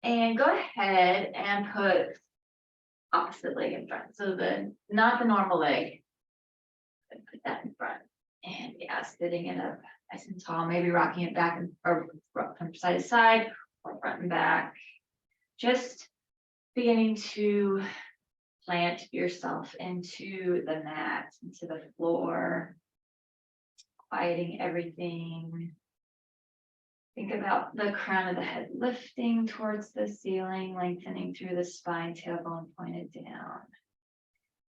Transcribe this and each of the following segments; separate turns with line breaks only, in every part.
And go ahead and put opposite leg in front. So not the normal leg. But put that in front. And yeah, sitting it up nice and tall, maybe rocking it back or from side to side or front and back. Just beginning to plant yourself into the mat, into the floor, quieting everything. Think about the crown of the head lifting towards the ceiling, lengthening through the spine, tailbone pointed down.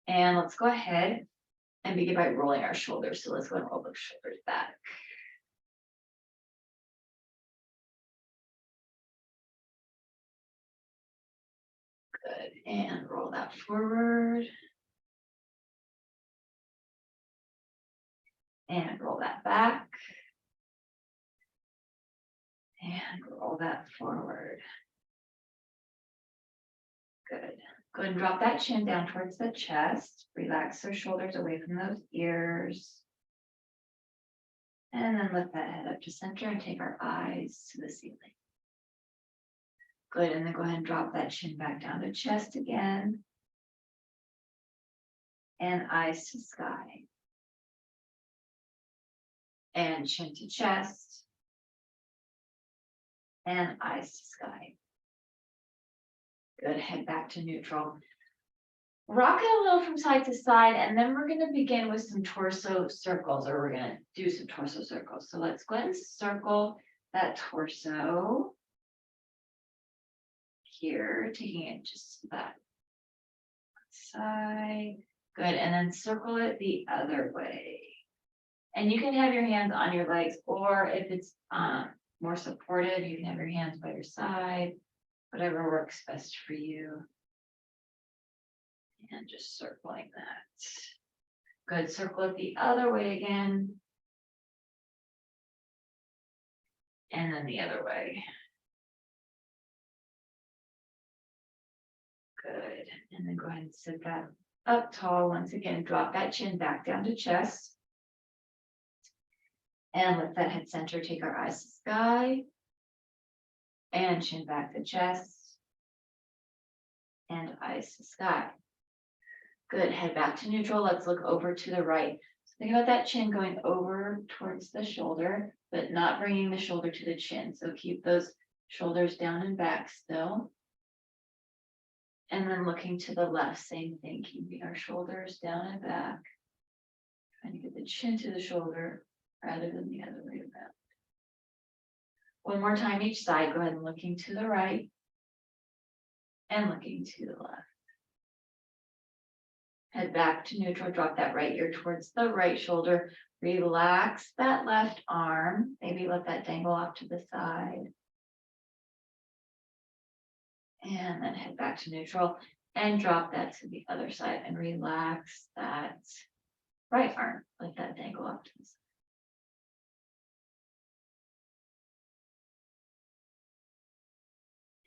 And let's go ahead and begin by rolling our shoulders. So let's go and roll the shoulders back. Good, and roll that forward. And roll that back. And roll that forward. Good. Go ahead and drop that chin down towards the chest. Relax those shoulders away from those ears. And then lift that head up to center and take our eyes to the ceiling. Good, and then go ahead and drop that chin back down to chest again. And eyes to sky. And chin to chest. And eyes to sky. Good, head back to neutral. Rock it a little from side to side, and then we're going to begin with some torso circles, or we're going to do some torso circles. So let's go ahead and circle that torso here, taking it just to that side. Good, and then circle it the other way. And you can have your hands on your legs, or if it's more supportive, you can have your hands by your side, whatever works best for you. And just circling that. Good, circle it the other way again. And then the other way. Good, and then go ahead and sit that up tall. Once again, drop that chin back down to chest. And lift that head center, take our eyes to sky. And chin back to chest. And eyes to sky. Good, head back to neutral. Let's look over to the right. So think about that chin going over towards the shoulder, but not bringing the shoulder to the chin. So keep those shoulders down and back still. And then looking to the left, same thing, keeping our shoulders down and back. Trying to get the chin to the shoulder rather than the other way around. One more time each side, go ahead and looking to the right and looking to the left. Head back to neutral, drop that right ear towards the right shoulder. Relax that left arm. Maybe let that dangle off to the side. And then head back to neutral and drop that to the other side and relax that right arm. Let that dangle off to the side.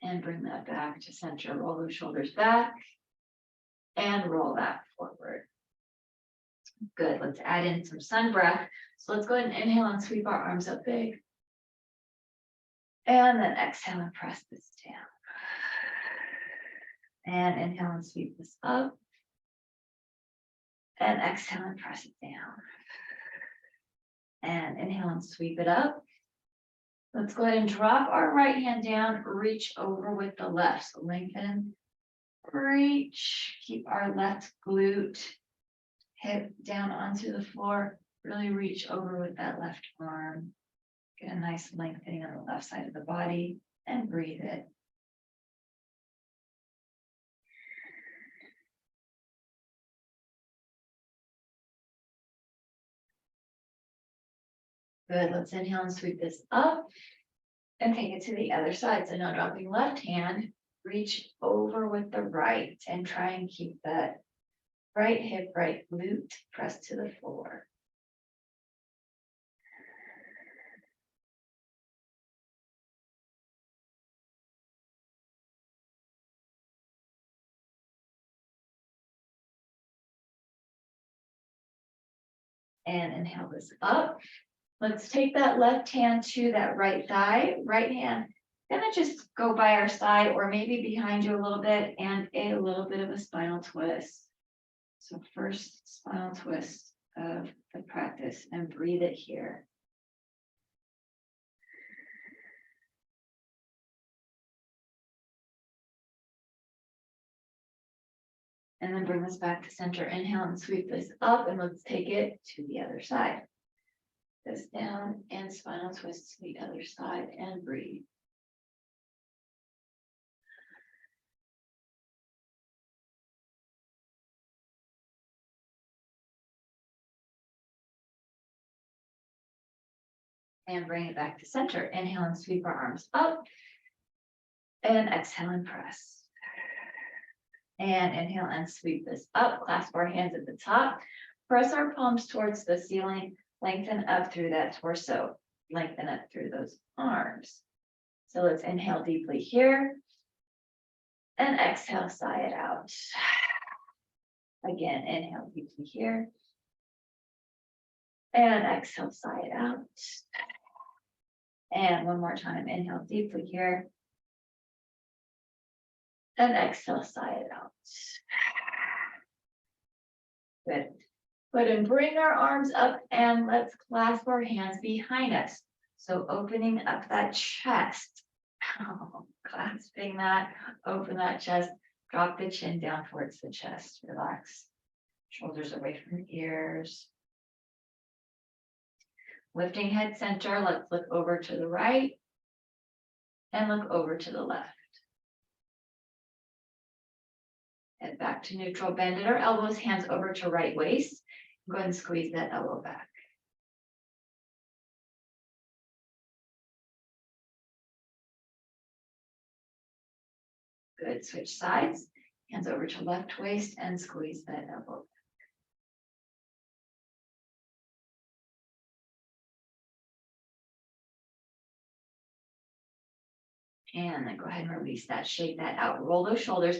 And bring that back to center. Roll those shoulders back. And roll that forward. Good, let's add in some sun breath. So let's go ahead and inhale and sweep our arms up big. And then exhale and press this down. And inhale and sweep this up. And exhale and press it down. And inhale and sweep it up. Let's go ahead and drop our right hand down, reach over with the left. So lengthen. Reach, keep our left glute, hip down onto the floor, really reach over with that left arm. Get a nice lengthening on the left side of the body and breathe it. Good, let's inhale and sweep this up and take it to the other side. So now dropping left hand, reach over with the right and try and keep that right hip, right glute pressed to the floor. And inhale this up. Let's take that left hand to that right thigh, right hand Gonna just go by our side or maybe behind you a little bit and a little bit of a spinal twist. So first spinal twist of the practice and breathe it here. And then bring this back to center. Inhale and sweep this up and let's take it to the other side. This down and spinal twist to the other side and breathe. And bring it back to center. Inhale and sweep our arms up. And exhale and press. And inhale and sweep this up. Clasp our hands at the top. Press our palms towards the ceiling. Lengthen up through that torso. Lengthen up through those arms. So let's inhale deeply here. And exhale, sigh it out. Again, inhale deeply here. And exhale, sigh it out. And one more time, inhale deeply here. And exhale, sigh it out. Good. Good, and bring our arms up and let's clasp our hands behind us. So opening up that chest. Oh, clasping that, open that chest, drop the chin down towards the chest, relax. Shoulders away from the ears. Lifting head center, let's look over to the right and look over to the left. Head back to neutral, bend at our elbows, hands over to right waist. Go ahead and squeeze that elbow back. Good, switch sides, hands over to left waist and squeeze that elbow back. And then go ahead and release that, shake that out, roll those shoulders,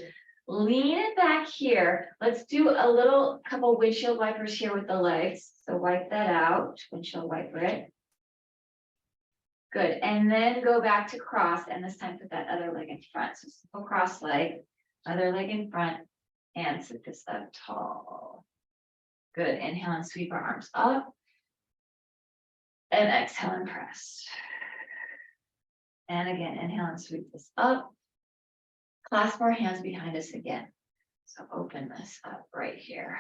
lean it back here. Let's do a couple windshield wipers here with the legs. So wipe that out, windshield wiper it. Good, and then go back to cross, and this time put that other leg in front. So simple cross leg, other leg in front, and sit this up tall. Good, inhale and sweep our arms up. And exhale and press. And again, inhale and sweep this up. Clasp our hands behind us again. So open this up right here.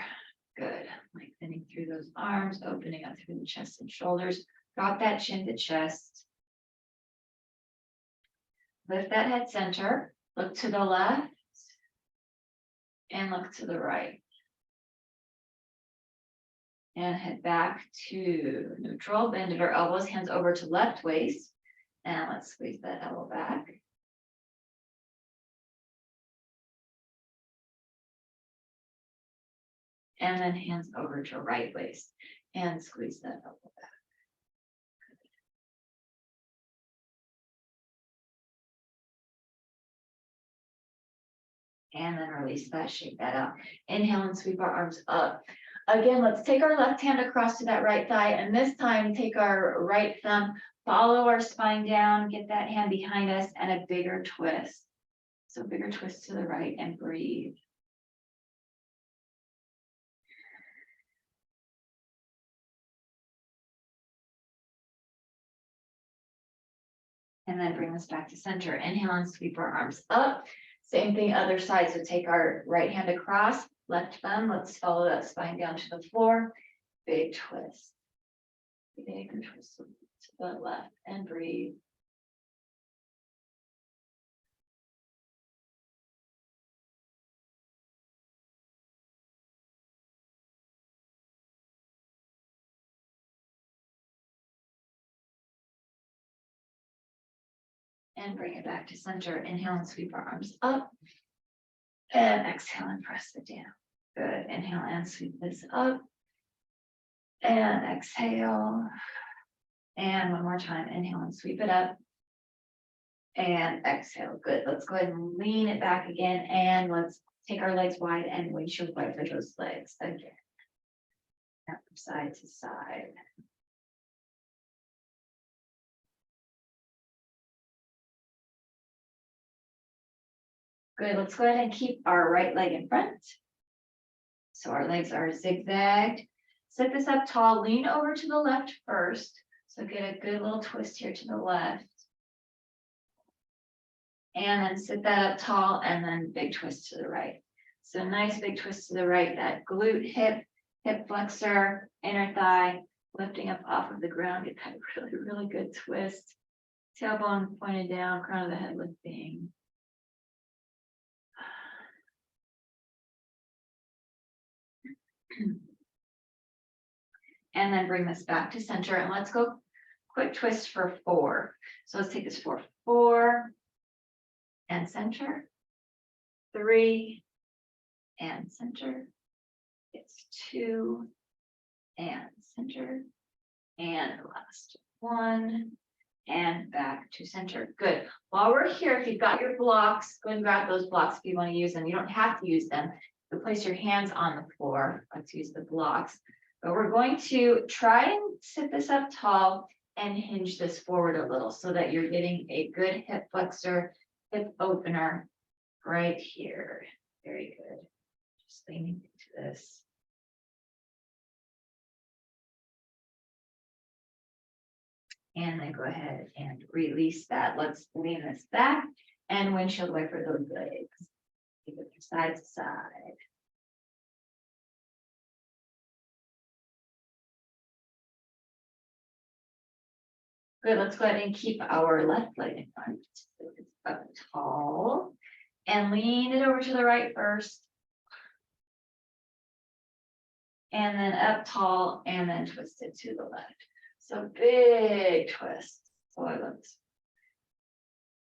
Good, lengthening through those arms, opening up through the chest and shoulders. Drop that chin to chest. Lift that head center, look to the left and look to the right. And head back to neutral, bend at our elbows, hands over to left waist. And let's squeeze that elbow back. And then hands over to right waist and squeeze that elbow back. And then release that, shake that out. Inhale and sweep our arms up. Again, let's take our left hand across to that right thigh. And this time, take our right thumb, follow our spine down, get that hand behind us and a bigger twist. So bigger twist to the right and breathe. And then bring this back to center. Inhale and sweep our arms up. Same thing, other side. So take our right hand across, left thumb. Let's follow that spine down to the floor. Big twist. Big twist to the left and breathe. And bring it back to center. Inhale and sweep our arms up. And exhale and press it down. Good. Inhale and sweep this up. And exhale. And one more time. Inhale and sweep it up. And exhale. Good. Let's go ahead and lean it back again. And let's take our legs wide and windshield wiper those legs again. From side to side. Good, let's go ahead and keep our right leg in front. So our legs are zigzagged. Sit this up tall, lean over to the left first. So get a good little twist here to the left. And then sit that up tall and then big twist to the right. So nice big twist to the right, that glute, hip flexor, inner thigh, lifting up off of the ground. Get that really, really good twist. Tailbone pointed down, crown of the head lifting. And then bring this back to center and let's go quick twist for 4. So let's take this for 4 and center, 3 and center. It's 2 and center, and the last 1 and back to center. Good. While we're here, if you've got your blocks, go and grab those blocks if you want to use them. You don't have to use them. You place your hands on the floor. Let's use the blocks. But we're going to try and sit this up tall and hinge this forward a little so that you're getting a good hip flexor, hip opener right here. Very good. Just leaning into this. And then go ahead and release that. Let's lean this back and windshield wiper those legs. Keep it from side to side. Good, let's go ahead and keep our left leg in front. It's up tall and lean it over to the right first. And then up tall and then twist it to the left. So big twist. So it looks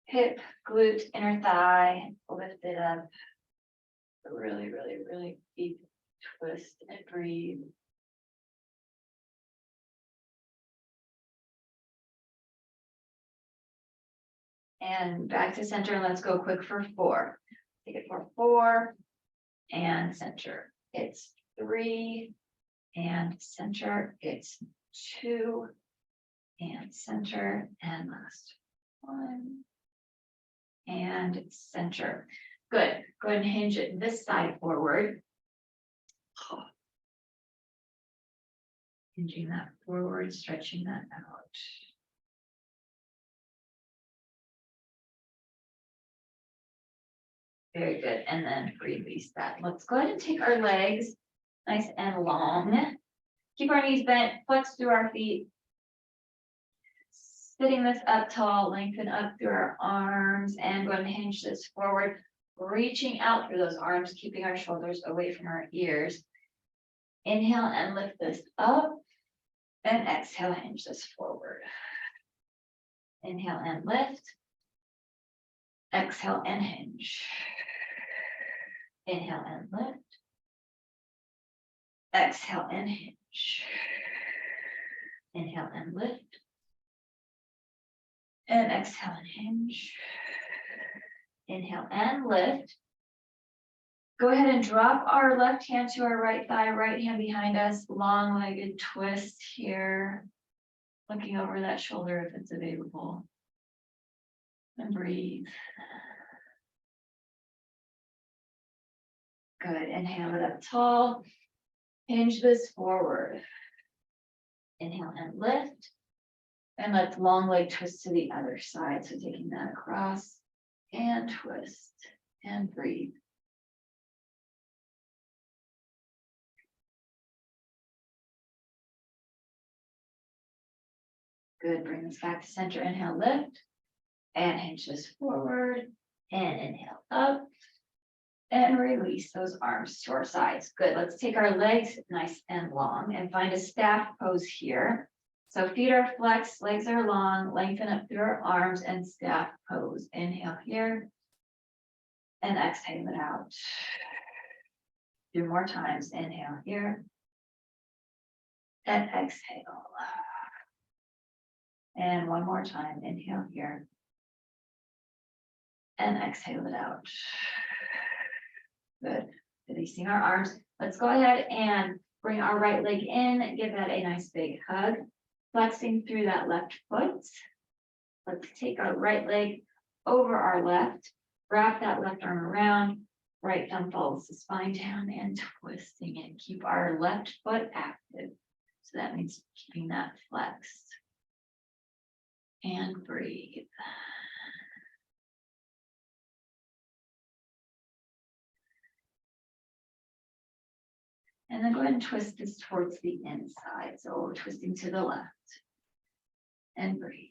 hip, glute, inner thigh, lift it up. Really, really, really deep twist and breathe. And back to center. Let's go quick for 4. Take it for 4 and center. It's 3 and center. It's 2 and center, and last 1 and center. Good. Go ahead and hinge it this side forward. Hinging that forward, stretching that out. Very good. And then release that. Let's go ahead and take our legs nice and long. Keep our knees bent, flex through our feet. Sitting this up tall, lengthen up through our arms and go ahead and hinge this forward, reaching out through those arms, keeping our shoulders away from our ears. Inhale and lift this up and exhale, hinge this forward. Inhale and lift. Exhale and hinge. Inhale and lift. Exhale and hinge. Inhale and lift. And exhale and hinge. Inhale and lift. Go ahead and drop our left hand to our right thigh, right hand behind us, long-legged twist here. Looking over that shoulder if it's available. And breathe. Good. Inhale it up tall. Hinge this forward. Inhale and lift. And let's long leg twist to the other side. So taking that across and twist and breathe. Good. Bring this back to center. Inhale, lift. And hinge this forward. And inhale up. And release those arms to our sides. Good. Let's take our legs nice and long and find a staff pose here. So feet are flexed, legs are long, lengthen up through our arms and staff pose. Inhale here. And exhale it out. 2 more times. Inhale here. And exhale. And 1 more time. Inhale here. And exhale it out. Good. Releasing our arms. Let's go ahead and bring our right leg in. Give that a nice big hug. Flexing through that left foot. Let's take our right leg over our left. wrap that left arm around, right thumb follows the spine down and twisting it. Keep our left foot active. So that means keeping that flexed. And breathe. And then go ahead and twist this towards the inside. So we're twisting to the left. And breathe.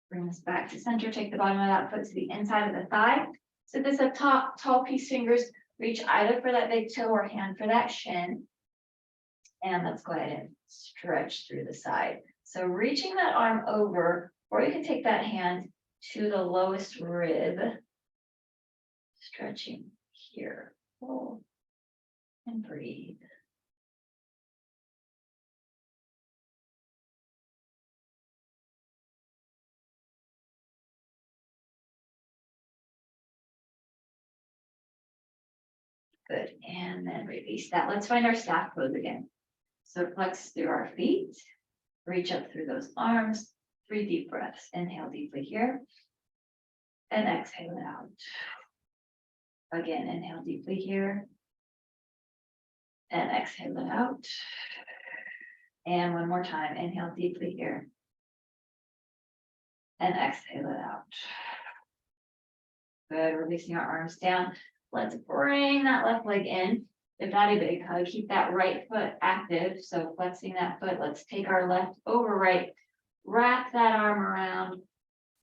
Bring this back to center. Take the bottom of that foot to the inside of the thigh. Sit this up top, tall peace fingers. Reach either for that big toe or hand for that shin. And let's go ahead and stretch through the side. So reaching that arm over, or you can take that hand to the lowest rib. Stretching here. Pull and breathe. Good, and then release that. Let's find our staff pose again. So flex through our feet, reach up through those arms, 3 deep breaths. Inhale deeply here, and exhale it out. Again, inhale deeply here, and exhale it out. And one more time, inhale deeply here, and exhale it out. Good, releasing our arms down. Let's bring that left leg in. If not a big hug, keep that right foot active. So flexing that foot, let's take our left over right, wrap that arm around,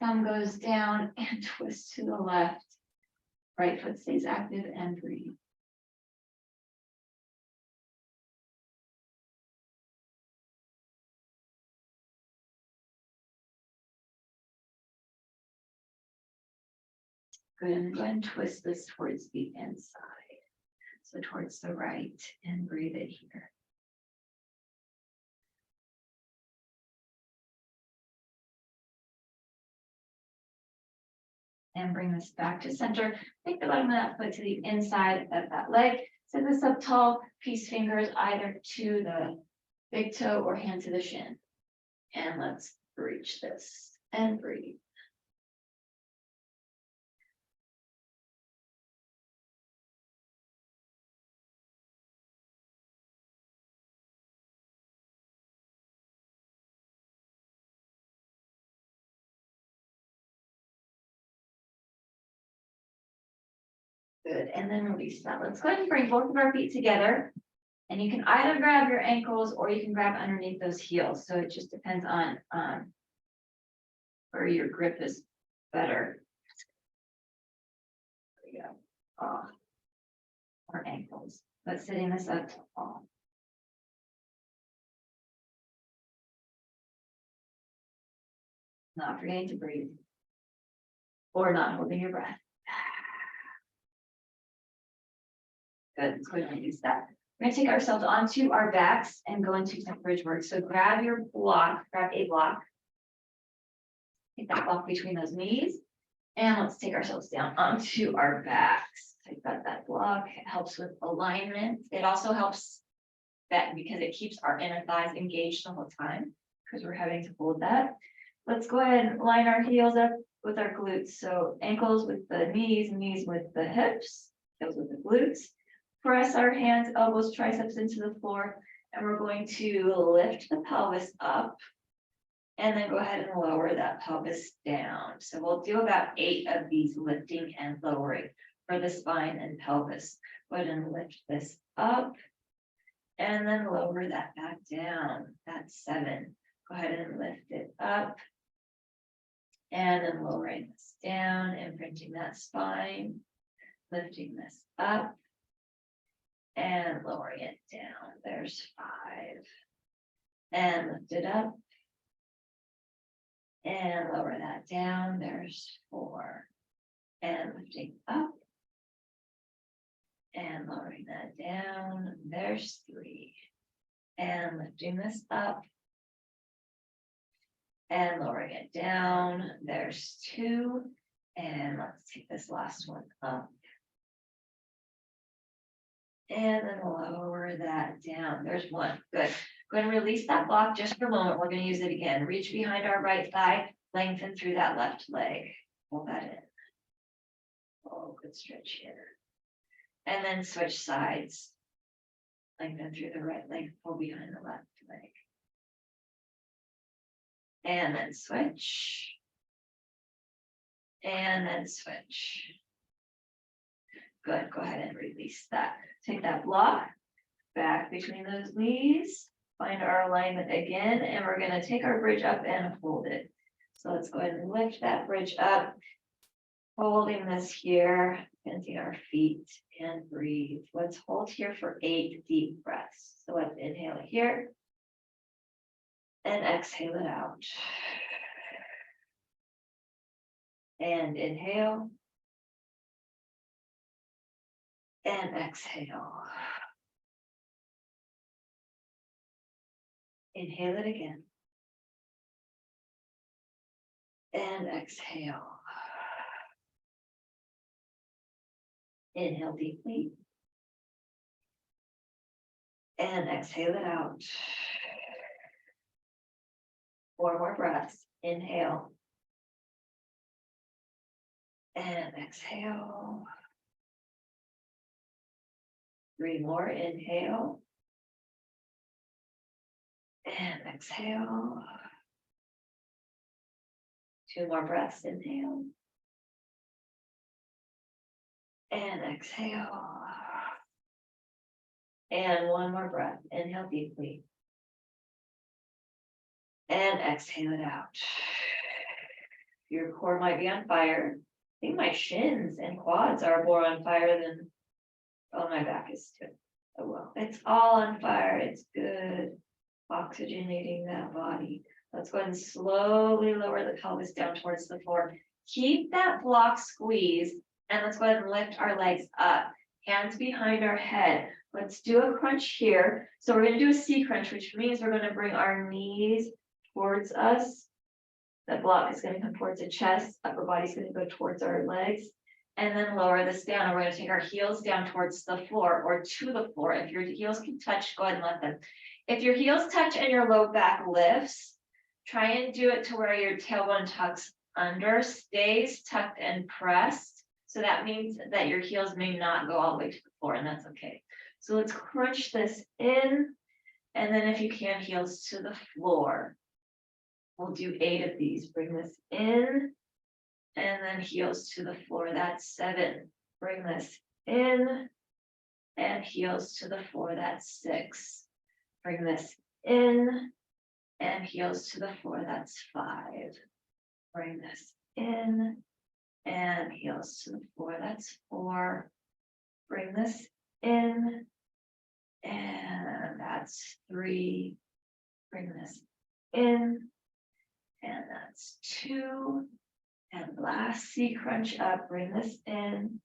thumb goes down and twist to the left. Right foot stays active and breathe. Good, and go ahead and twist this towards the inside. So towards the right, and breathe it here. And bring this back to center. Take the bottom of that foot to the inside of that leg. Sit this up tall, peace fingers either to the big toe or hand to the shin. And let's reach this and breathe. Good, and then release that. Let's go ahead and bring both of our feet together. And you can either grab your ankles or you can grab underneath those heels. So it just depends on where your grip is better. There we go. Or ankles, but sitting this up tall. Not forgetting to breathe. Or not holding your breath. Good, let's go ahead and use that. We're going to take ourselves onto our backs and go into some bridge work. So grab your block, grab a block. Take that block between those knees. And let's take ourselves down onto our backs. Take that block. It helps with alignment. It also helps that because it keeps our inner thighs engaged the whole time because we're having to hold that. Let's go ahead and line our heels up with our glutes. So ankles with the knees, knees with the hips, heels with the glutes. Press our hands, elbows, triceps into the floor, and we're going to lift the pelvis up and then go ahead and lower that pelvis down. So we'll do about 8 of these lifting and lowering for the spine and pelvis. Go ahead and lift this up and then lower that back down. That's 7. Go ahead and lift it up and then lowering this down, imprinting that spine, lifting this up. And lowering it down. There's 5. And lift it up. And lower that down. There's 4. And lifting up. And lowering that down. There's 3. And lifting this up. And lowering it down. There's 2. And let's take this last one up. And then lower that down. There's one. Good. Go ahead and release that block just for a moment. We're going to use it again. Reach behind our right thigh, lengthen through that left leg. Pull that in. Oh, good stretch here. And then switch sides. Lengthen through the right leg, pull behind the left leg. And then switch. And then switch. Good, go ahead and release that. Take that block back between those knees, find our alignment again, and we're gonna take our bridge up and hold it. So let's go ahead and lift that bridge up, holding this here, bending our feet and breathe. Let's hold here for 8 deep breaths. So let's inhale it here and exhale it out. And inhale. And exhale. Inhale it again. And exhale. Inhale deeply. And exhale it out. 4 more breaths. Inhale. And exhale. 3 more. Inhale. And exhale. 2 more breaths. Inhale. And exhale. And 1 more breath. Inhale deeply. And exhale it out. Your core might be on fire. I think my shins and quads are more on fire than, oh, my back is too. Oh well, it's all on fire. It's good. Oxygenating that body. Let's go ahead and slowly lower the pelvis down towards the floor. Keep that block squeezed, and let's go ahead and lift our legs up. Hands behind our head. Let's do a crunch here. So we're going to do a C crunch, which means we're going to bring our knees towards us. That block is going to come towards the chest. Upper body's going to go towards our legs. And then lower this down. And we're going to take our heels down towards the floor or to the floor. If your heels can touch, go ahead and let them. If your heels touch and your low back lifts, try and do it to where your tailbone tucks under, stays tucked and pressed. So that means that your heels may not go all the way to the floor, and that's okay. So let's crunch this in. And then if you can, heels to the floor. We'll do 8 of these. Bring this in. And then heels to the floor. That's 7. Bring this in. And heels to the floor. That's 6. Bring this in. And heels to the floor. That's 5. Bring this in. And heels to the floor. That's 4. Bring this in. And that's 3. Bring this in. And that's 2. And last C crunch up. Bring this in.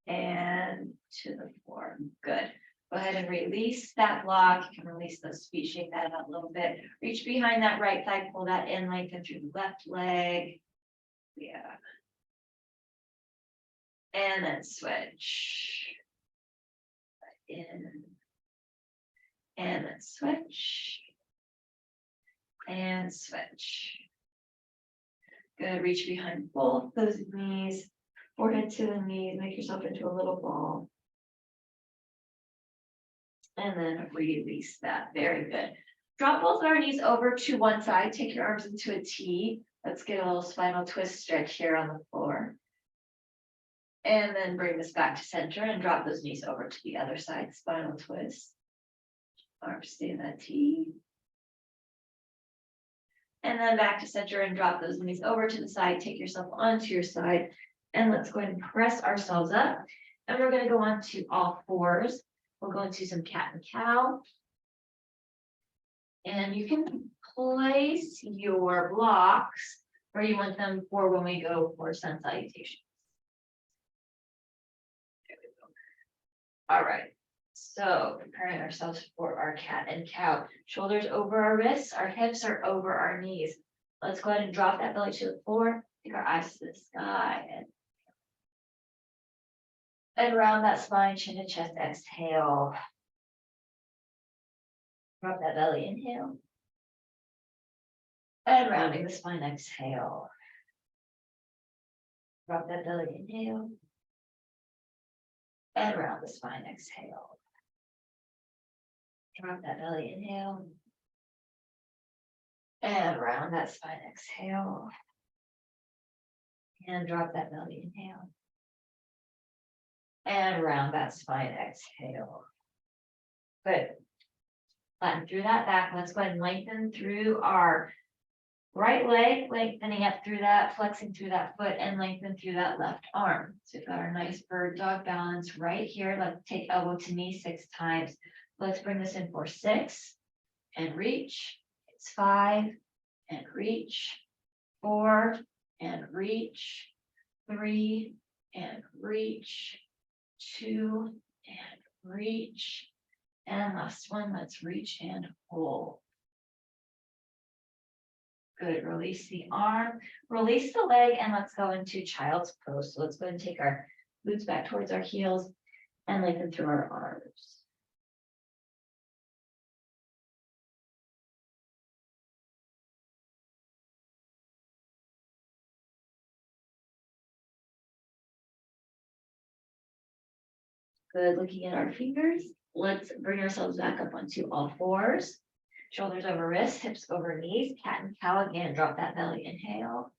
And to the floor. Good. Go ahead and release that block. You can release those feet, shake that out a little bit. Reach behind that right thigh, pull that in, lengthen through the left leg. Yeah. And then switch. In. And then switch. And switch. Good. Reach behind both those knees. Forehead to the knees. Make yourself into a little ball. And then release that. Very good. Drop both our knees over to one side. Take your arms into a T. Let's get a little spinal twist stretch here on the floor. And then bring this back to center and drop those knees over to the other side. Spinal twist. Arms stay in that T. And then back to center and drop those knees over to the side. Take yourself onto your side. And let's go ahead and press ourselves up. And we're going to go on to all fours. We'll go into some cat and cow. And you can place your blocks where you want them for when we go for sun salutation. There we go. All right. So preparing ourselves for our cat and cow. Shoulders over our wrists, our hips are over our knees. Let's go ahead and drop that belly to the floor. Take our eyes to the sky and And round that spine, chin to chest, exhale. Drop that belly, inhale. And rounding the spine, exhale. Drop that belly, inhale. And round the spine, exhale. Drop that belly, inhale. And round that spine, exhale. And drop that belly, inhale. And round that spine, exhale. Good. Flatten through that back. Let's go ahead and lengthen through our right leg, lengthening up through that, flexing through that foot, and lengthen through that left arm. So we've got our nice bird dog balance right here. Let's take elbow to knee 6 times. Let's bring this in for 6 and reach. It's 5 and reach. 4 and reach. 3 and reach. 2 and reach. And last one, let's reach and hold. Good, release the arm, release the leg, and let's go into child's pose. So let's go ahead and take our glutes back towards our heels and lengthen through our arms. Good, looking at our fingers. Let's bring ourselves back up onto all fours. Shoulders over wrists, hips over knees, cat and cow again. Drop that belly, inhale.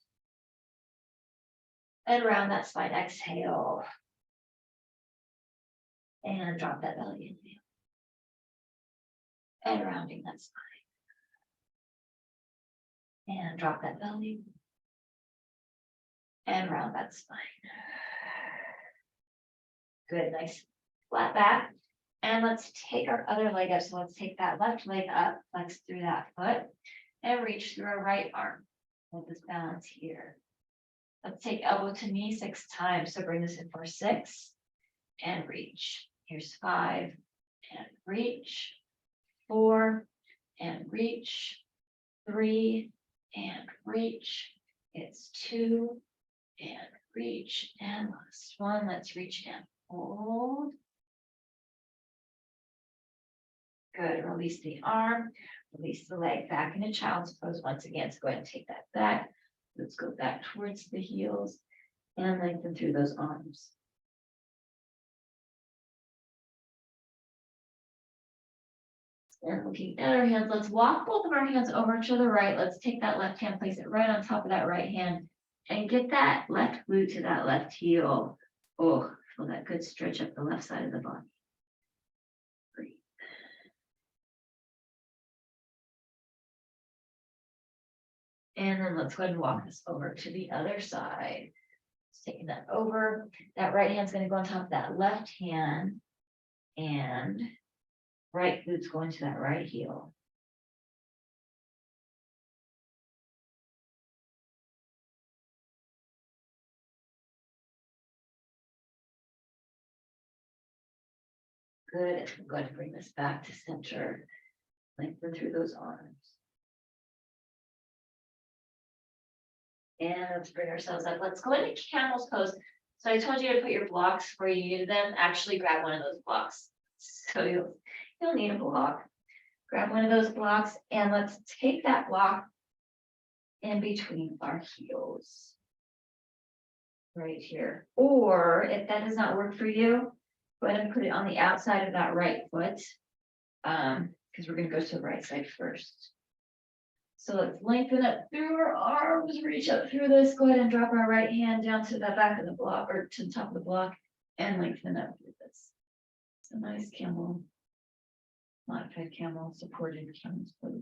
And round that spine, exhale. And drop that belly, inhale. And rounding that spine. And drop that belly. And round that spine. Good, nice flat back. And let's take our other leg up. So let's take that left leg up, flex through that foot, and reach through our right arm with this balance here. Let's take elbow to knee 6 times. So bring this in for 6 and reach. Here's 5 and reach. 4 and reach. 3 and reach. It's 2 and reach. And last one, let's reach and hold. Good, release the arm, release the leg back into child's pose once again. So go ahead and take that back. Let's go back towards the heels and lengthen through those arms. And looking at our hands, let's walk both of our hands over to the right. Let's take that left hand, place it right on top of that right hand, and get that left glute to that left heel. Oh, feel that good stretch up the left side of the body. Breathe. And then let's go ahead and walk this over to the other side. Just taking that over. That right hand's going to go on top of that left hand. And right glute's going to that right heel. Good. Go ahead and bring this back to center. Lengthen through those arms. And let's bring ourselves up. Let's go into camel's pose. So I told you to put your blocks where you needed them. Actually grab one of those blocks. So you'll need a block. Grab one of those blocks and let's take that block in between our heels. Right here. Or if that does not work for you, go ahead and put it on the outside of that right foot. Because we're going to go to the right side first. So let's lengthen up through our arms, reach up through this. Go ahead and drop our right hand down to the back of the block or to the top of the block and lengthen up through this. It's a nice camel, modified camel, supported camel's pose.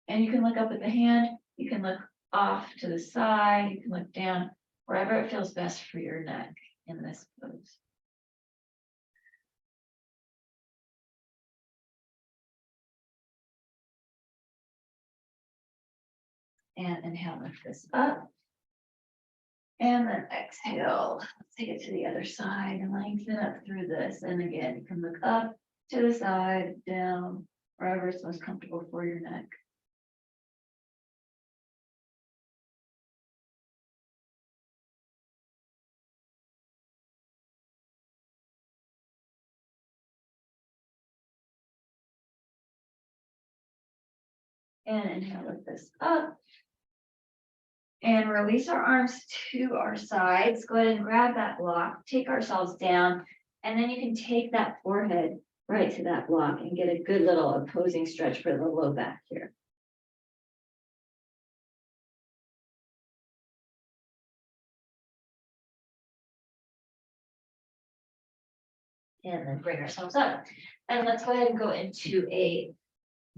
And you can look up at the hand. You can look off to the side. You can look down, wherever it feels best for your neck in this pose. And inhale, lift this up. And then exhale. Let's take it to the other side and lengthen up through this. And again, you can look up to the side, down, wherever it's most comfortable for your neck. And inhale, lift this up. And release our arms to our sides. Go ahead and grab that block, take ourselves down, and then you can take that forehead right to that block and get a good little opposing stretch for the low back here. And then bring ourselves up. And let's go ahead and go into a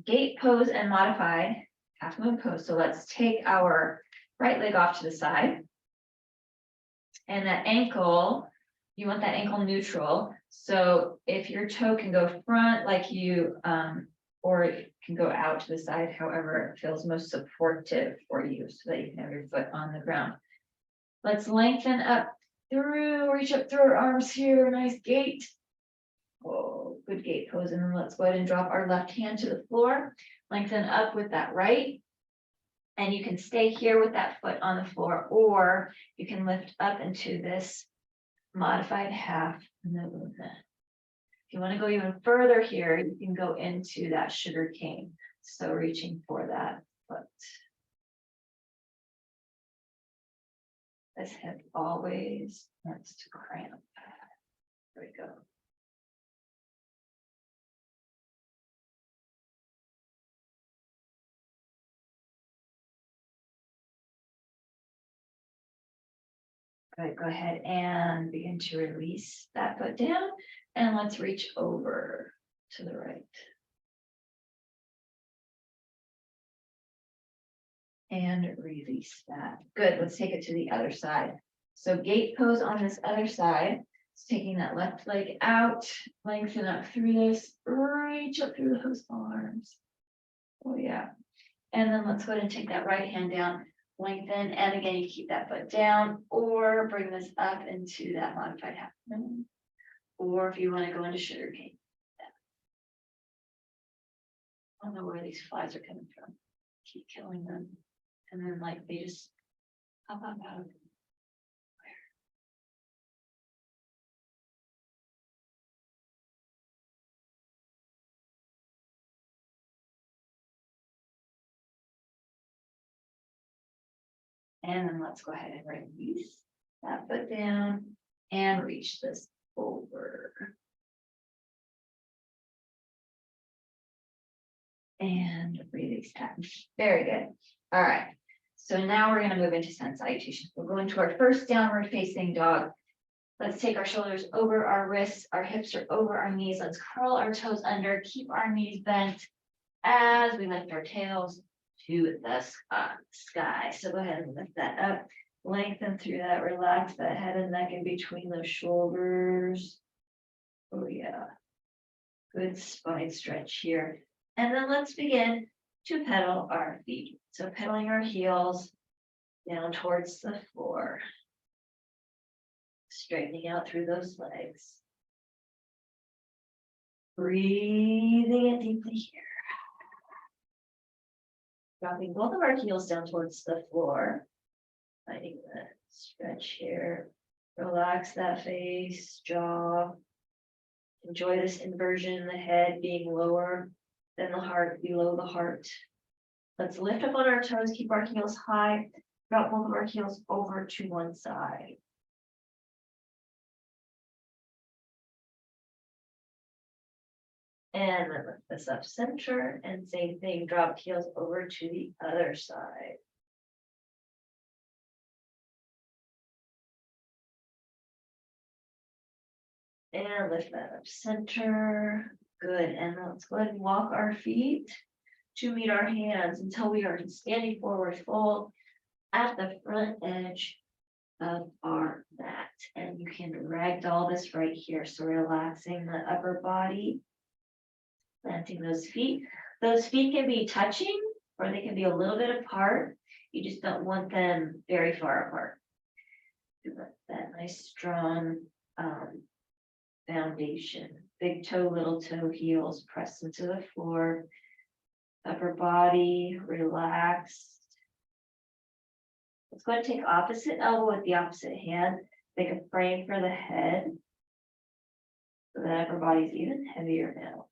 gate pose and modified half moon pose. So let's take our right leg off to the side. And that ankle, you want that ankle neutral. So if your toe can go front like you, or it can go out to the side, however it feels most supportive for you so that you can have your foot on the ground. Let's lengthen up through, reach up through our arms here, nice gate. Oh, good gate pose. And then let's go ahead and drop our left hand to the floor, lengthen up with that right. And you can stay here with that foot on the floor, or you can lift up into this modified half movement. If you want to go even further here, you can go into that sugar cane. So reaching for that foot. This hip always wants to cramp. There we go. All right, go ahead and begin to release that foot down, and let's reach over to the right. And release that. Good, let's take it to the other side. So gate pose on this other side. It's taking that left leg out, lengthen up through this, reach up through those arms. Oh yeah. And then let's go ahead and take that right hand down, lengthen, and again, you keep that foot down, or bring this up into that modified half moon. Or if you want to go into sugar cane. I don't know where these flies are coming from. Keep killing them. And then like they just pop up out of nowhere. And then let's go ahead and release that foot down and reach this over. And release that. Very good. All right. So now we're going to move into sun salutation. We're going to our first downward facing dog. Let's take our shoulders over our wrists. Our hips are over our knees. Let's curl our toes under. Keep our knees bent as we lift our tails to the sky. So go ahead and lift that up. Lengthen through that. Relax that head and neck in between those shoulders. Oh yeah. Good spine stretch here. And then let's begin to pedal our feet. So pedaling our heels down towards the floor. Straightening out through those legs. Breathing in deeply here. Dropping both of our heels down towards the floor. Finding the stretch here. Relax that face, jaw. Enjoy this inversion, the head being lower than the heart, below the heart. Let's lift up on our toes, keep our heels high, drop both of our heels over to one side. And then lift this up center, and same thing, drop heels over to the other side. And lift that up center. Good. And let's go ahead and walk our feet to meet our hands until we are standing forward fold at the front edge of our mat. And you can ragdoll this right here. So relaxing the upper body, planting those feet. Those feet can be touching or they can be a little bit apart. You just don't want them very far apart. That nice strong foundation. Big toe, little toe, heels press into the floor. Upper body relaxed. Let's go ahead and take opposite elbow with the opposite hand. Make a frame for the head. So that upper body is even heavier now.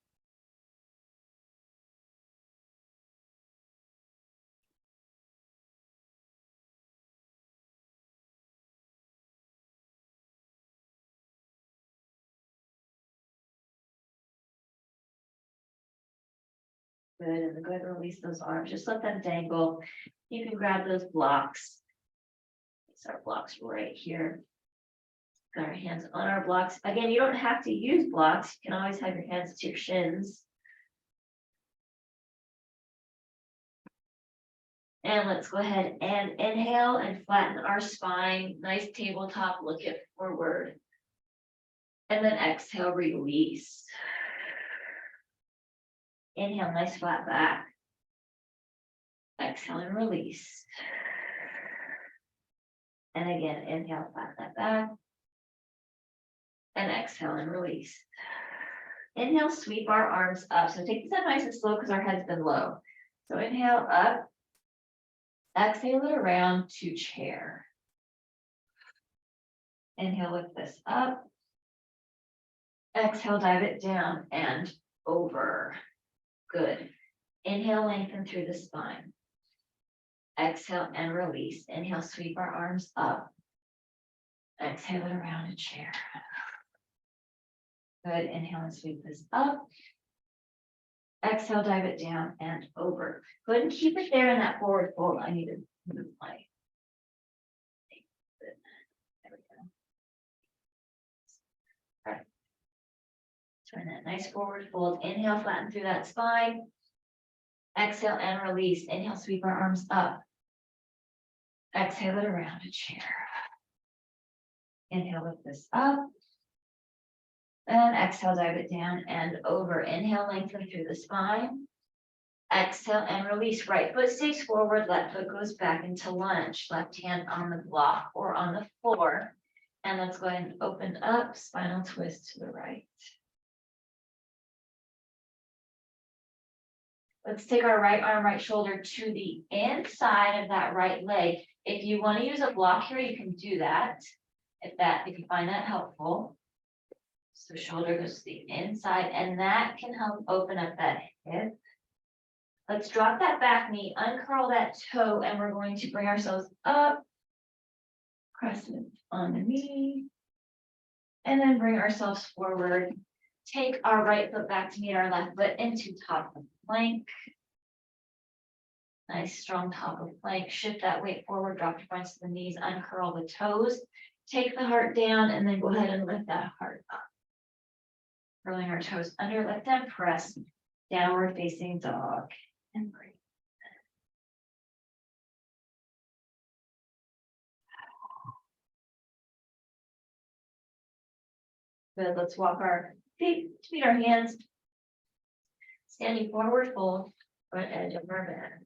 Good, and then go ahead and release those arms, just let them dangle. You can grab those blocks. These are blocks right here. Got our hands on our blocks. Again, you don't have to use blocks. You can always have your hands to your shins. And let's go ahead and inhale and flatten our spine. Nice tabletop, look it forward. And then exhale, release. Inhale, nice flat back. Exhale and release. And again, inhale, flatten that back. And exhale and release. Inhale, sweep our arms up. So take this up nice and slow because our head's been low. So inhale up. Exhale it around to chair. Inhale, lift this up. Exhale, dive it down and over. Good. Inhale, lengthen through the spine. Exhale and release. Inhale, sweep our arms up. Exhale it around a chair. Good. Inhale and sweep this up. Exhale, dive it down and over. Go ahead and keep it there in that forward fold. I need to move my. There we go. All right. Turn that nice forward fold. Inhale, flatten through that spine. Exhale and release. Inhale, sweep our arms up. Exhale it around a chair. Inhale, lift this up. And exhale, dive it down and over. Inhale, lengthen through the spine. Exhale and release. Right foot stays forward, left foot goes back into lunge. Left hand on the block or on the floor. And let's go ahead and open up, spinal twist to the right. Let's take our right arm, right shoulder to the inside of that right leg. If you want to use a block here, you can do that. If you find that helpful. So shoulder goes to the inside, and that can help open up that hip. Let's drop that back knee, uncurl that toe, and we're going to bring ourselves up. Crescent on the knee. And then bring ourselves forward. Take our right foot back to meet our left foot into top of plank. Nice strong top of plank. Shift that weight forward, drop your fronts to the knees, uncurl the toes. Take the heart down, and then go ahead and lift that heart up. Curling our toes under, let them press, downward facing dog, and breathe. Good, let's walk our feet to meet our hands. Standing forward fold, front edge of our mat.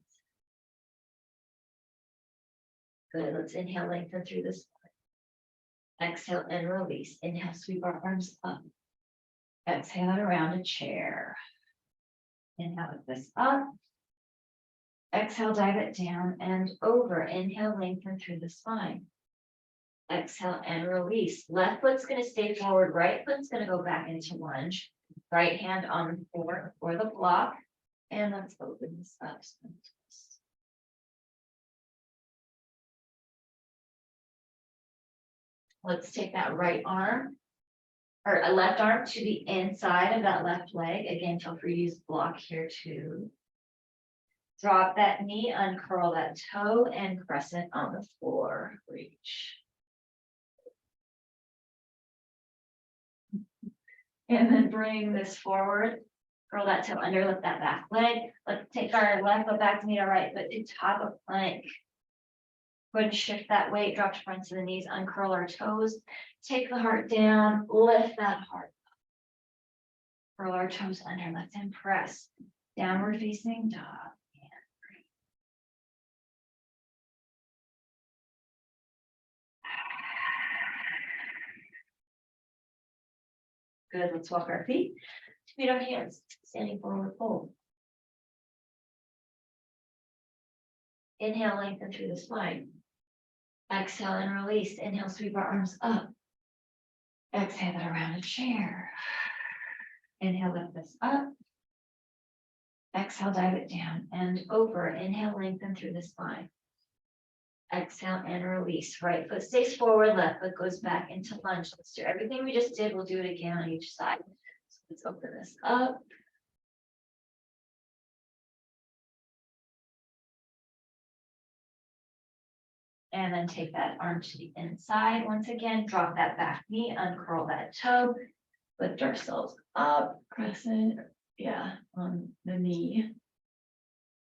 Good, let's inhale, lengthen through the spine. Exhale and release. Inhale, sweep our arms up. Exhale it around a chair. Inhale, lift this up. Exhale, dive it down and over. Inhale, lengthen through the spine. Exhale and release. Left foot's going to stay forward. Right foot's going to go back into lunge. Right hand on the floor or the block. And let's open this up. Let's take that right arm or a left arm to the inside of that left leg. Again, feel free to use block here too. Drop that knee, uncurl that toe, and crescent on the floor. Reach. And then bring this forward. Curl that toe under, lift that back leg. Let's take our left foot back to meet our right foot to top of plank. Go ahead and shift that weight, drop your front to the knees, uncurl our toes. Take the heart down, lift that heart up. Curl our toes under, let them press. Downward facing dog. Good, let's walk our feet to meet our hands, standing forward fold. Inhale, lengthen through the spine. Exhale and release. Inhale, sweep our arms up. Exhale it around a chair. Inhale, lift this up. Exhale, dive it down and over. Inhale, lengthen through the spine. Exhale and release. Right foot stays forward, left foot goes back into lunge. Let's do everything we just did. We'll do it again on each side. So let's open this up. And then take that arm to the inside. Once again, drop that back knee, uncurl that toe, lift ourselves up, crescent, on the knee.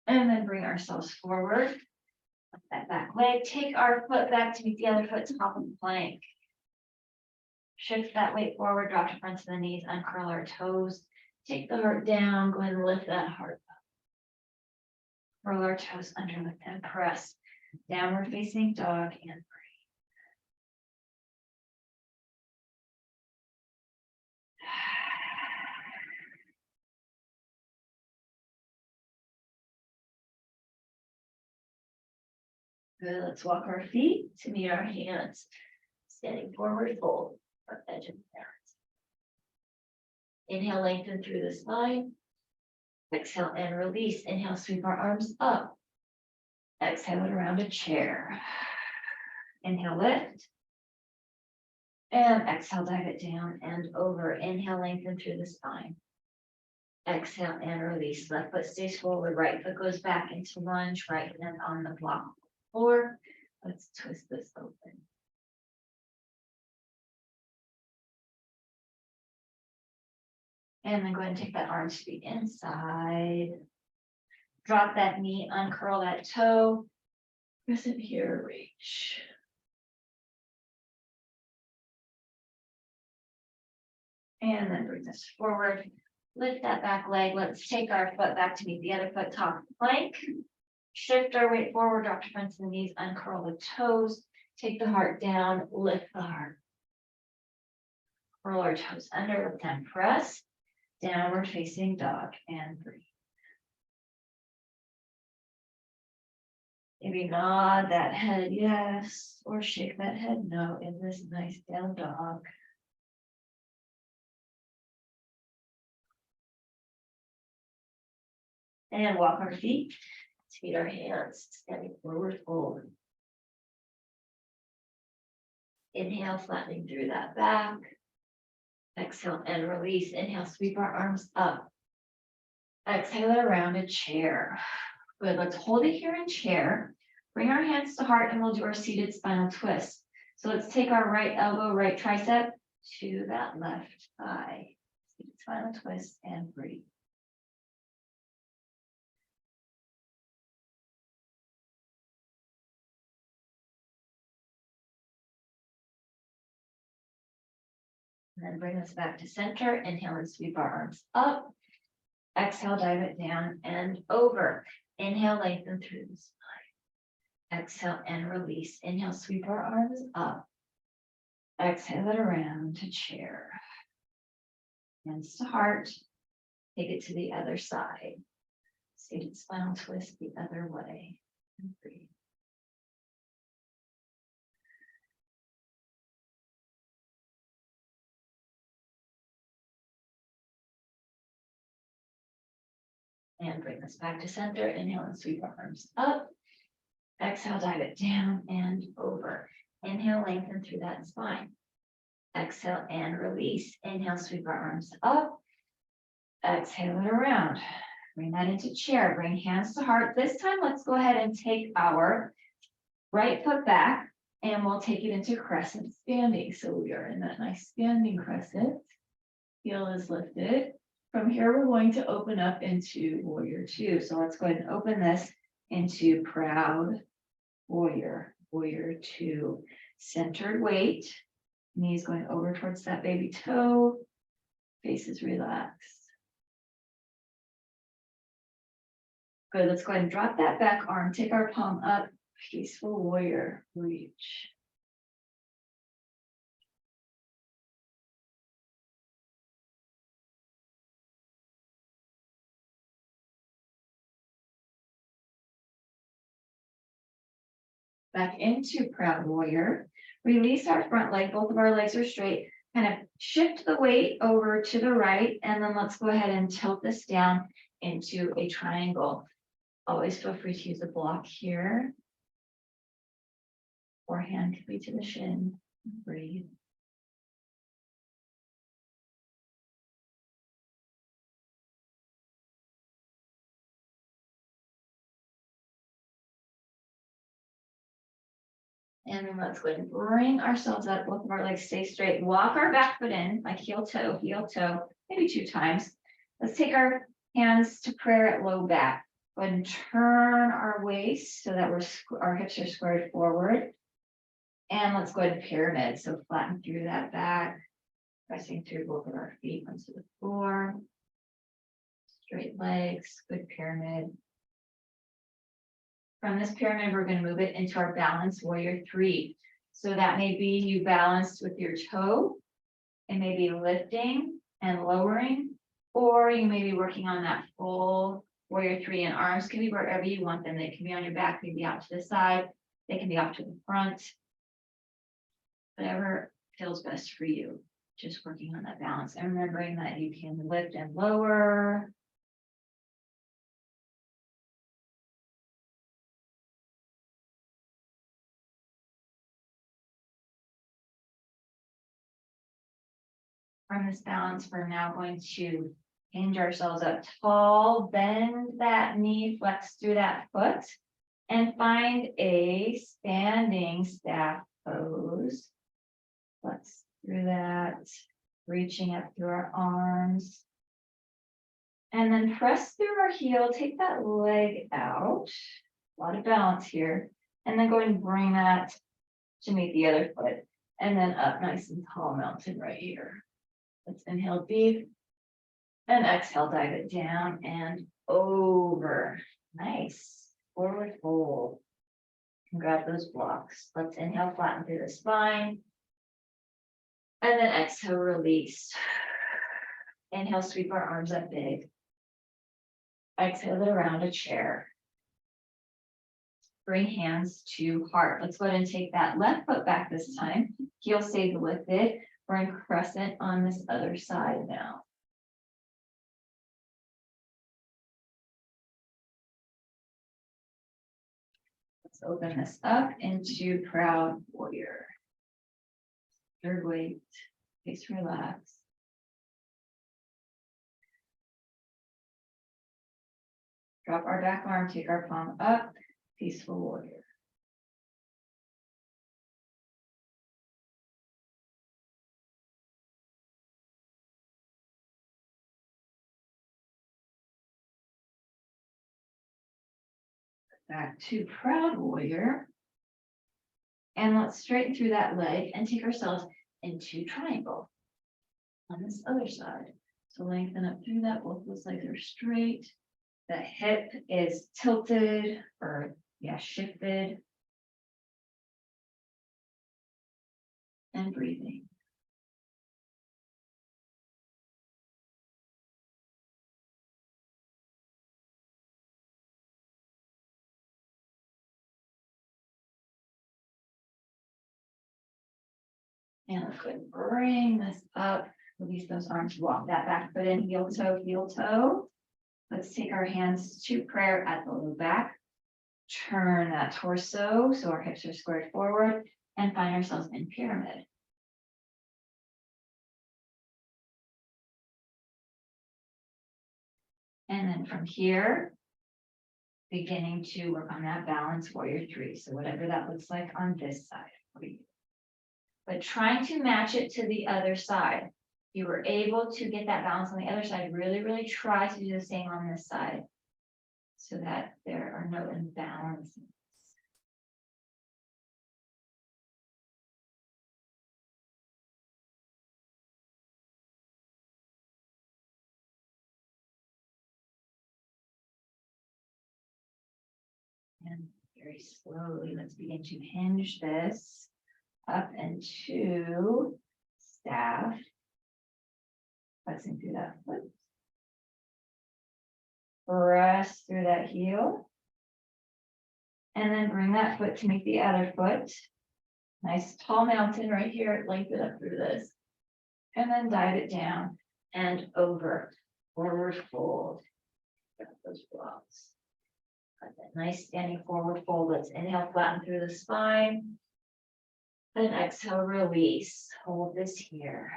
And then bring ourselves forward. That back leg, take our foot back to meet the other foot, top of the plank. Shift that weight forward, drop to front of the knees, uncurl our toes, take the heart down, go ahead and lift that heart up. Roll our toes under, lift and press. Downward facing dog and breathe. Good, let's walk our feet to meet our hands. Standing forward, fold, our edge of the earth. Inhale, lengthen through the spine. Exhale and release. Inhale, sweep our arms up. Exhale it around a chair. Inhale, lift. And exhale, dive it down and over. Inhale, lengthen through the spine. Exhale and release. Left foot stays forward, right foot goes back into lunge, right hand on the block floor. Let's twist this open. And then go ahead and take that arm to the inside. Drop that knee, uncurl that toe. Crescent here, reach. And then bring this forward. Lift that back leg. Let's take our foot back to meet the other foot, top of the plank. Shift our weight forward, drop to front of the knees, uncurl the toes. Take the heart down, lift the heart. Curl our toes under, lift and press. Downward facing dog and breathe. Maybe nod that head yes, or shake that head no in this nice down dog. And walk our feet to meet our hands, standing forward fold. Inhale, flattening through that back. Exhale and release. Inhale, sweep our arms up. Exhale it around a chair. Good, let's hold it here in chair. Bring our hands to heart and we'll do our seated spinal twist. So let's take our right elbow, right tricep to that left thigh. Seated spinal twist and breathe. And then bring us back to center. Inhale and sweep our arms up. Exhale, dive it down and over. Inhale, lengthen through the spine. Exhale and release. Inhale, sweep our arms up. Exhale it around to chair. Hands to heart. Take it to the other side. Seated spinal twist the other way. And breathe. And bring this back to center. Inhale and sweep our arms up. Exhale, dive it down and over. Inhale, lengthen through that spine. Exhale and release. Inhale, sweep our arms up. Exhale it around. Bring that into chair. Bring hands to heart. This time, let's go ahead and take our right foot back and we'll take it into crescent standing. So we are in that nice standing crescent. Heel is lifted. From here, we're going to open up into warrior two. So let's go ahead and open this into proud warrior, warrior two. Centered weight, knees going over towards that baby toe, face is relaxed. Good, let's go ahead and drop that back arm, take our palm up, peaceful warrior, reach. Back into proud warrior. Release our front leg, both of our legs are straight. Kind of shift the weight over to the right, and then let's go ahead and tilt this down into a triangle. Always feel free to use a block here. Or hand can be to the shin. Breathe. And then let's go ahead and bring ourselves up, both of our legs stay straight, walk our back foot in, like heel toe, maybe 2 times. Let's take our hands to prayer at low back. Go ahead and turn our waist so that our hips are squared forward. And let's go ahead and pyramid. So flatten through that back, pressing through both of our feet onto the floor. Straight legs, good pyramid. From this pyramid, we're going to move it into our balance warrior 3. So that may be you balanced with your toe. It may be lifting and lowering, or you may be working on that full warrior 3, and arms can be wherever you want them. They can be on your back, maybe out to the side. They can be off to the front. Whatever feels best for you. Just working on that balance and remembering that you can lift and lower. From this balance, we're now going to hinge ourselves up tall, bend that knee, flex through that foot, and find a standing staff pose. Flex through that, reaching up through our arms. And then press through our heel, take that leg out. A lot of balance here. And then go ahead and bring that to meet the other foot. And then up nice and tall, mountain right here. Let's inhale deep and exhale, dive it down and over. Nice. Forward fold. And grab those blocks. Let's inhale, flatten through the spine. And then exhale, release. Inhale, sweep our arms up big. Exhale it around a chair. Bring hands to heart. Let's go ahead and take that left foot back this time. Heel stays lifted. We're in crescent on this other side now. Let's open this up into proud warrior. Third weight, face relax. Drop our back arm, take our palm up, peaceful warrior. Back to proud warrior. And let's straighten through that leg and take ourselves into triangle on this other side. So lengthen up through that, both those legs are straight. The hip is tilted or shifted. And breathing. And let's go ahead and bring this up. Release those arms, walk that back foot in, heel toe, heel toe. Let's take our hands to prayer at the low back. Turn that torso so our hips are squared forward and find ourselves in pyramid. And then from here, beginning to work on that balance warrior 3. So whatever that looks like on this side for you. But trying to match it to the other side. If you were able to get that balance on the other side, really, really try to do the same on this side so that there are no imbalances. And very slowly, let's begin to hinge this up into staff. Pressing through that foot. Press through that heel. And then bring that foot to meet the other foot. Nice tall mountain right here. Lengthen up through this. And then dive it down and over. Forward fold. Grab those blocks. Got that nice standing forward fold. Let's inhale, flatten through the spine. And exhale, release. Hold this here.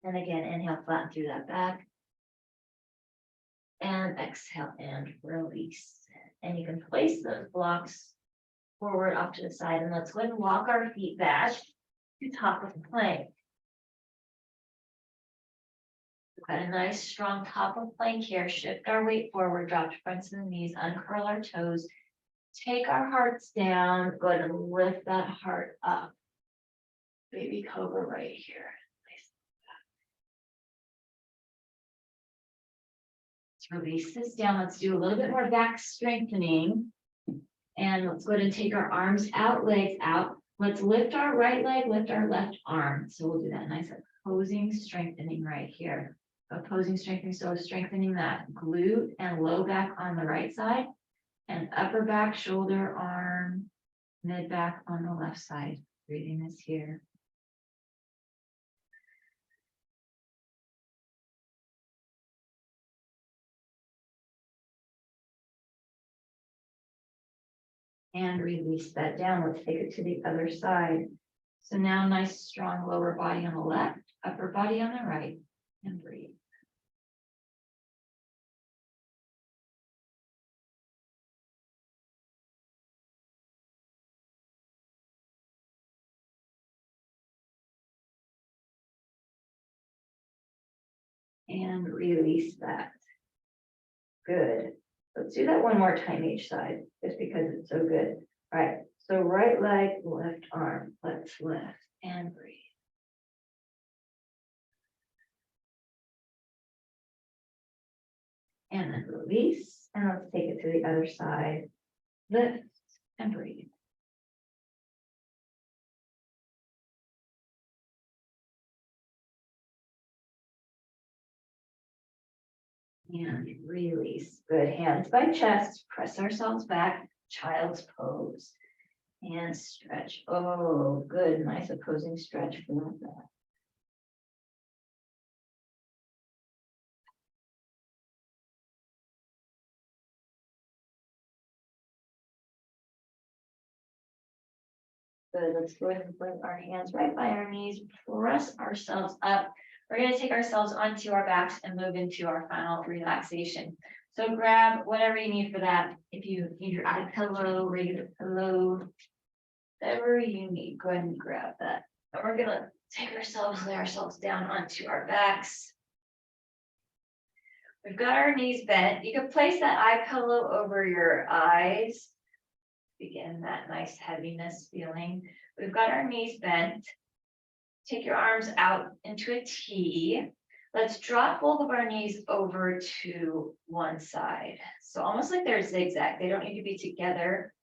And again, inhale, flatten through that back. And exhale and release. And you can place those blocks forward off to the side, and let's go ahead and walk our feet back to top of the plank. We've got a nice strong top of plank here. Shift our weight forward, drop to fronts and knees, uncurl our toes. Take our hearts down, go ahead and lift that heart up. Baby cobra right here. Nice. Let's release this down. Let's do a little bit more back strengthening. And let's go ahead and take our arms out, legs out. Let's lift our right leg, lift our left arm. So we'll do that nice opposing strengthening right here. Opposing strengthening, so strengthening that glute and low back on the right side, and upper back, shoulder, arm, mid back on the left side. Breathing this here. And release that down. Let's take it to the other side. So now nice strong lower body on the left, upper body on the right, and breathe. And release that. Good. Let's do that one more time each side, just because it's so good. All right, so right leg, left arm. Let's lift and breathe. And then release, and let's take it to the other side. Lift and breathe. And release. Good. Hands by chest. Press ourselves back. Child's pose. And stretch. Oh, good. Nice opposing stretch. Feel that. Good. Let's go ahead and bring our hands right by our knees. Press ourselves up. We're going to take ourselves onto our backs and move into our final relaxation. So grab whatever you need for that. If you need your eye pillow, regular pillow, whatever you need, go ahead and grab that. And we're going to take ourselves, lay ourselves down onto our backs. We've got our knees bent. You can place that eye pillow over your eyes. Begin that nice heaviness feeling. We've got our knees bent. Take your arms out into a T. Let's drop both of our knees over to one side. So almost like they're zigzag. They don't need to be together.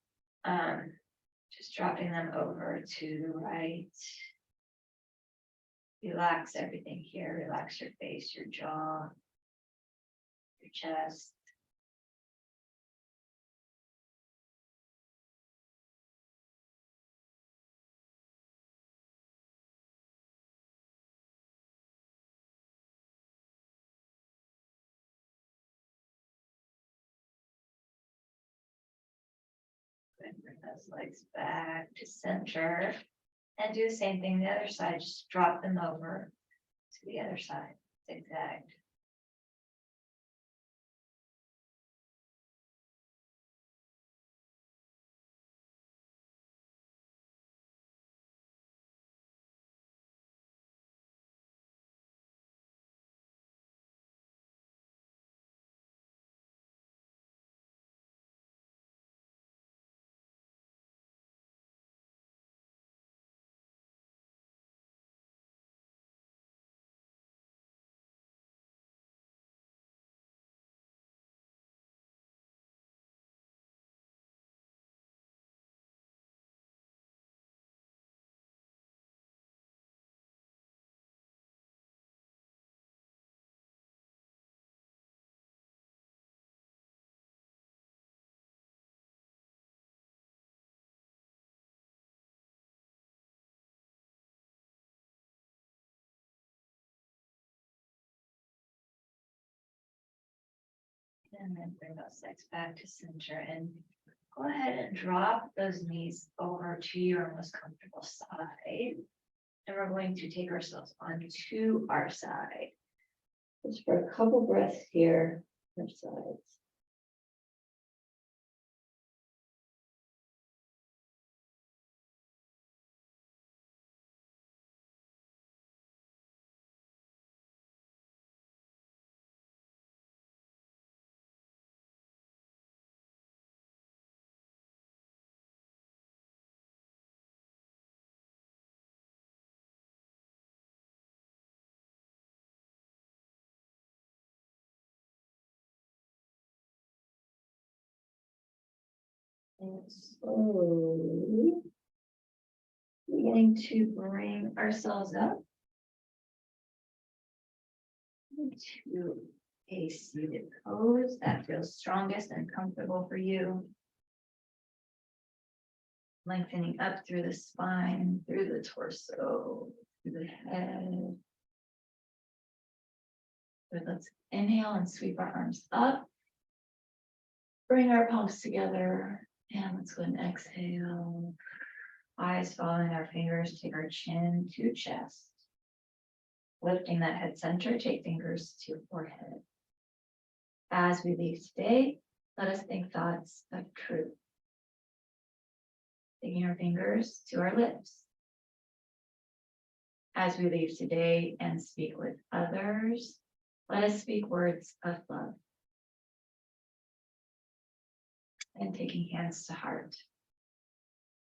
Just dropping them over to the right. Relax everything here. Relax your face, your jaw, your chest. And bring those legs back to center. And do the same thing the other side. Just drop them over to the other side. Zigzag. And then bring those legs back to center and go ahead and drop those knees over to your most comfortable side. And we're going to take ourselves onto our side. Just for a couple breaths here, our sides. And slowly beginning to bring ourselves up into a seated pose that feels strongest and comfortable for you. Lengthening up through the spine, through the torso, through the head. But let's inhale and sweep our arms up. Bring our palms together and let's go and exhale. Eyes following our fingers, take our chin to chest. Lifting that head center, take fingers to forehead. As we leave today, let us think thoughts of truth. Taking our fingers to our lips. As we leave today and speak with others, let us speak words of love. And taking hands to heart.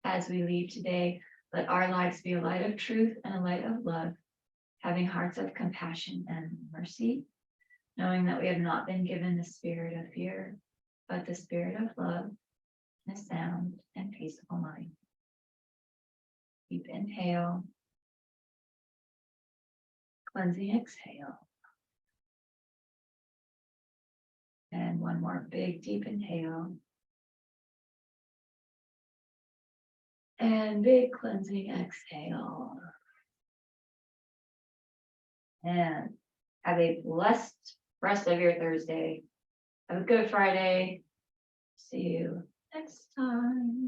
As we leave today, let our lives be a light of truth and a light of love, having hearts of compassion and mercy, knowing that we have not been given the spirit of fear, but the spirit of love, and a sound and peaceful mind. Deep inhale. Cleansing exhale. And one more big deep inhale. And big cleansing exhale. And have a blessed rest of your Thursday. Have a good Friday. See you next time.